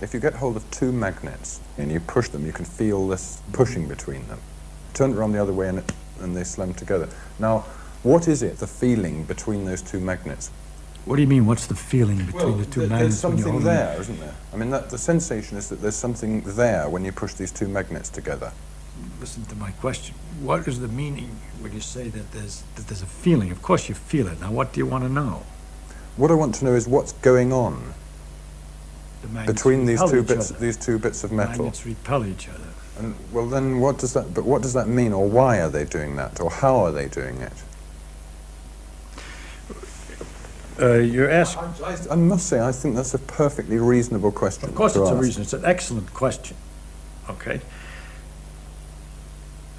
if you get hold of two magnets and you push them, you can feel this pushing between them. Turn it around the other way and they slam together. Now, what is it, the feeling between those two magnets? What do you mean, what's the feeling between the two magnets? There's something there, isn't there? I mean, the sensation is that there's something there when you push these two magnets together. Listen to my question. What is the meaning when you say that there's a feeling? Of course you feel it. Now, what do you want to know? What I want to know is what's going on between these two bits of metal. Magnets repel each other. And well, then what does that mean, or why are they doing that, or how are they doing it? You're asking. I must say, I think that's a perfectly reasonable question. Of course, it's a reason. It's an excellent question. Okay.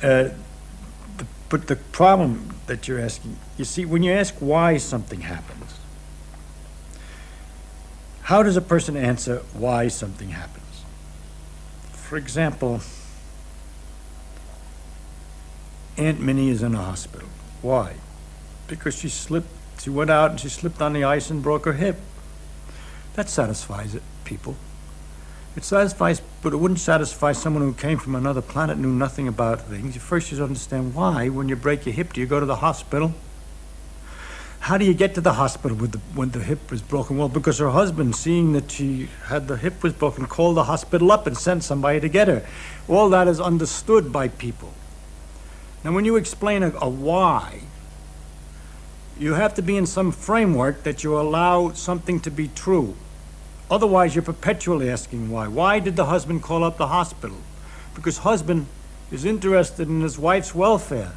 But the problem that you're asking, you see, when you ask why something happens, how does a person answer why something happens? For example, Aunt Minnie is in a hospital. Why? Because she went out and she slipped on the ice and broke her hip. That satisfies people. It satisfies, but it wouldn't satisfy someone who came from another planet, knew nothing about things. First, you should understand why, when you break your hip, do you go to the hospital? How do you get to the hospital when the hip was broken? Well, because her husband, seeing that she had the hip was broken, called the hospital up and sent somebody to get her. All that is understood by people. Now, when you explain a why, you have to be in some framework that you allow something to be true. Otherwise, you're perpetually asking why. Why did the husband call up the hospital? Because husband is interested in his wife's welfare.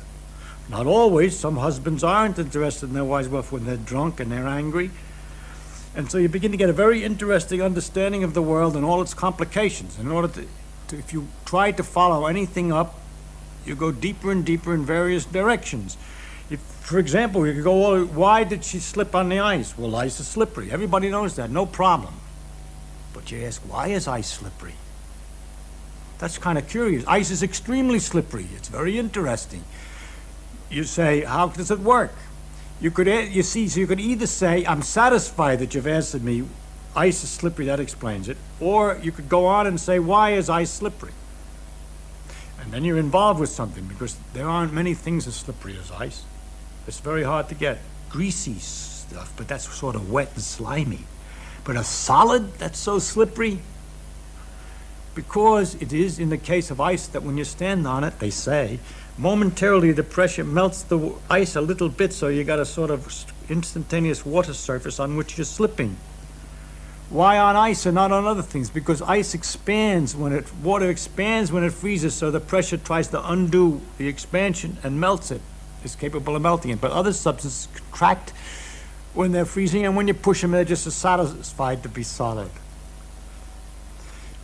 Not always. Some husbands aren't interested in their wife's welfare when they're drunk and they're angry. And so you begin to get a very interesting understanding of the world and all its complications. In order to if you try to follow anything up, you go deeper and deeper in various directions. If, for example, you could go, why did she slip on the ice? Well, ice is slippery. Everybody knows that, no problem. But you ask, why is ice slippery? That's kind of curious. Ice is extremely slippery. It's very interesting. You say, how does it work? You could either say, I'm satisfied that you've answered me, ice is slippery, that explains it. Or you could go on and say, why is ice slippery? And then you're involved with something, because there aren't many things as slippery as ice. It's very hard to get. Greasy stuff, but that's sort of wet and slimy. But a solid that's so slippery, because it is in the case of ice that when you stand on it, they say, momentarily the pressure melts the ice a little bit, so you got a sort of instantaneous water surface on which you're slipping. Why on ice and not on other things? Because ice expands water expands when it freezes, so the pressure tries to undo the expansion and melts it. It's capable of melting it. But other substances contract when they're freezing, and when you push them, they're just satisfied to be solid.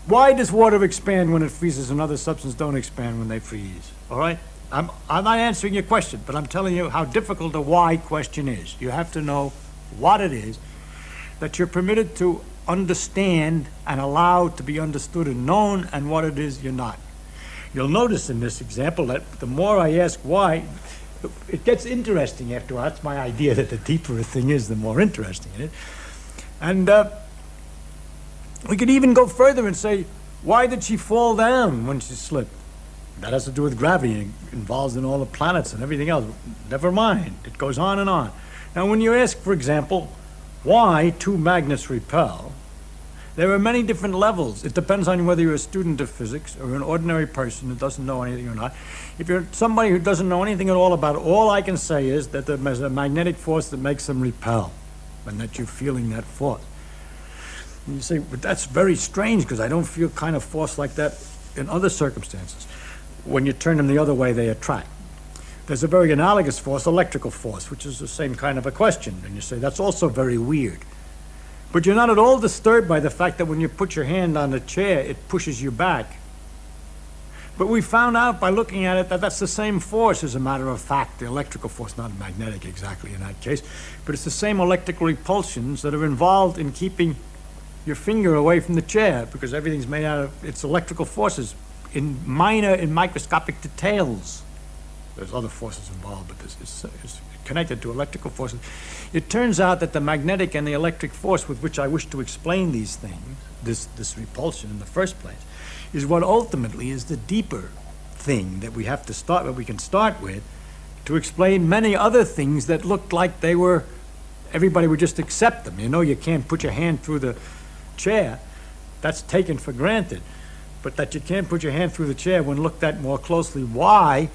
Why does water expand when it freezes and other substances don't expand when they freeze? All right? I'm not answering your question, but I'm telling you how difficult the why question is. You have to know what it is that you're permitted to understand and allowed to be understood and known, and what it is you're not. You'll notice in this example that the more I ask why, it gets interesting after all. That's my idea, that the deeper a thing is, the more interesting it is. And we could even go further and say, why did she fall down when she slipped? That has to do with gravity, involved in all the planets and everything else. Never mind, it goes on and on. Now when you ask, for example, why two magnets repel, there are many different levels. It depends on whether you're a student of physics or an ordinary person who doesn't know anything or not. If you're somebody who doesn't know anything at all about it, all I can say is that there's a magnetic force that makes them repel, and that you're feeling that force. And you say, but that's very strange, because I don't feel kind of force like that in other circumstances. When you turn them the other way, they attract. There's a very analogous force, electrical force, which is the same kind of a question. And you say, that's also very weird. But you're not at all disturbed by the fact that when you put your hand on the chair, it pushes you back. But we found out by looking at it that that's the same force, as a matter of fact. The electrical force, not magnetic exactly in that case, but it's the same electrical repulsions that are involved in keeping your finger away from the chair, because everything's made out of its electrical forces in microscopic details. There's other forces involved, but it's connected to electrical forces. It turns out that the magnetic and the electric force with which I wish to explain these things, this repulsion in the first place, is what ultimately is the deeper thing that we have to start, what we can start with, to explain many other things that looked like they were, everybody would just accept them. You know, you can't put your hand through the chair, that's taken for granted. But that you can't put your hand through the chair when looked at more closely, why?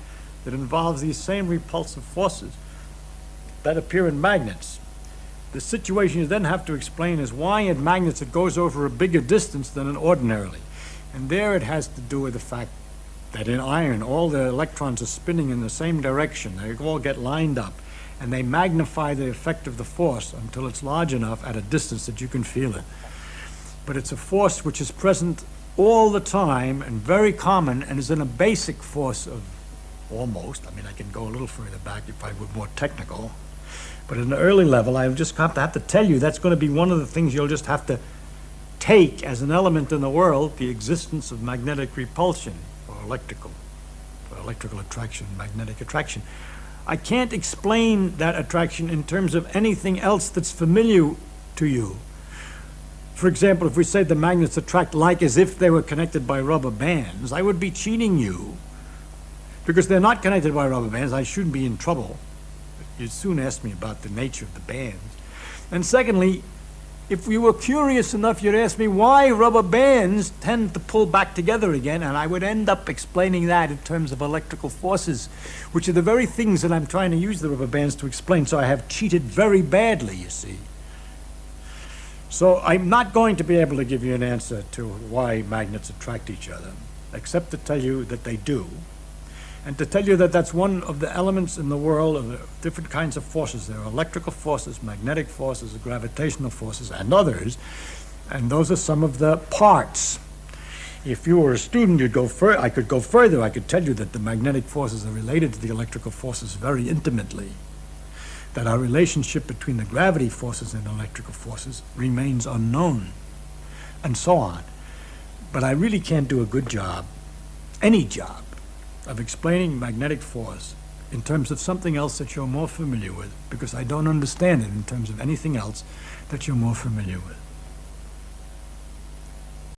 That involves these same repulsive forces that appear in magnets. The situation you then have to explain is why in magnets it goes over a bigger distance than ordinarily. And there it has to do with the fact that in iron, all the electrons are spinning in the same direction. They all get lined up, and they magnify the effect of the force until it's large enough at a distance that you can feel it. But it's a force which is present all the time and very common, and is in a basic force of almost, I mean, I can go a little further back if I were more technical, but at an early level, I just have to tell you that's going to be one of the things you'll just have to take as an element in the world, the existence of magnetic repulsion, or electrical attraction, magnetic attraction. I can't explain that attraction in terms of anything else that's familiar to you. For example, if we say the magnets attract like as if they were connected by rubber bands, I would be cheating you. Because they're not connected by rubber bands, I shouldn't be in trouble. You'd soon ask me about the nature of the bands. And secondly, if you were curious enough, you'd ask me why rubber bands tend to pull back together again, and I would end up explaining that in terms of electrical forces, which are the very things that I'm trying to use the rubber bands to explain. So I have cheated very badly, you see. So I'm not going to be able to give you an answer to why magnets attract each other, except to tell you that they do, and to tell you that that's one of the elements in the world of the different kinds of forces. There are electrical forces, magnetic forces, gravitational forces, and others, and those are some of the parts. If you were a student, you'd go further. I could go further. I could tell you that the magnetic forces are related to the electrical forces very intimately, that our relationship between the gravity forces and electrical forces remains unknown, and so on. But I really can't do a good job, any job, of explaining magnetic force in terms of something else that you're more familiar with, because I don't understand it in terms of anything else that you're more familiar with.